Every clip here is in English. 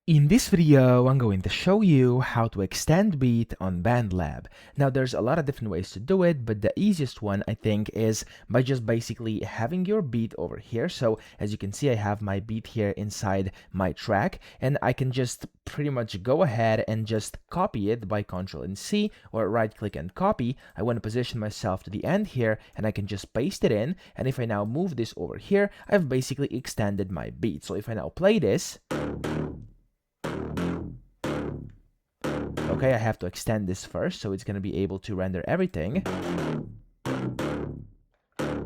In this video, I'm going to show you how to extend beat on BandLab. Now, there's a lot of different ways to do it, but the easiest one, I think, is by just basically having your beat over here. So, as you can see, I have my beat here inside my track, and I can just pretty much go ahead and just copy it by Ctrl and C, or right-click and copy. I want to position myself to the end here, and I can just paste it in, and if I now move this over here, I've basically extended my beat. So if I now play this, okay, I have to extend this first, so it's going to be able to render everything.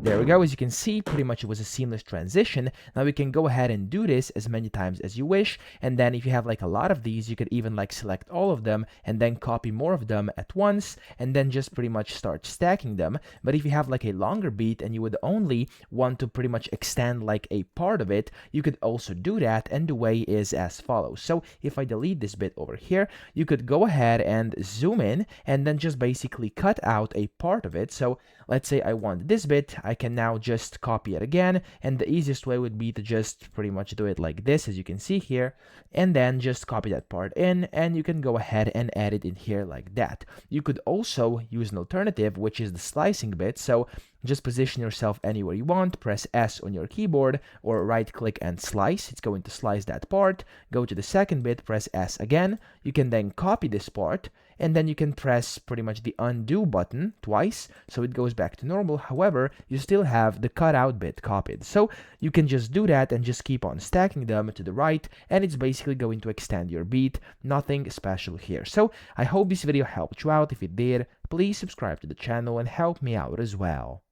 There we go. As you can see, pretty much it was a seamless transition. Now we can go ahead and do this as many times as you wish. And then if you have like a lot of these, you could even like select all of them and then copy more of them at once and then just pretty much start stacking them. But if you have like a longer beat and you would only want to pretty much extend like a part of it, you could also do that. And the way is as follows. So if I delete this bit over here, you could go ahead and zoom in and then just basically cut out a part of it. So let's say I want this bit, I can now just copy it again, and the easiest way would be to just pretty much do it like this, as you can see here, and then just copy that part in, and you can go ahead and add it in here like that. You could also use an alternative, which is the slicing bit. So just position yourself anywhere you want, press S on your keyboard, or right click and slice. It's going to slice that part. Go to the second bit, press S again. You can then copy this part, and then you can press pretty much the undo button twice, so it goes back to normal. However, you still have the cutout bit copied. So you can just do that and just keep on stacking them to the right, and it's basically going to extend your beat. Nothing special here. So I hope this video helped you out. If it did, please subscribe to the channel and help me out as well.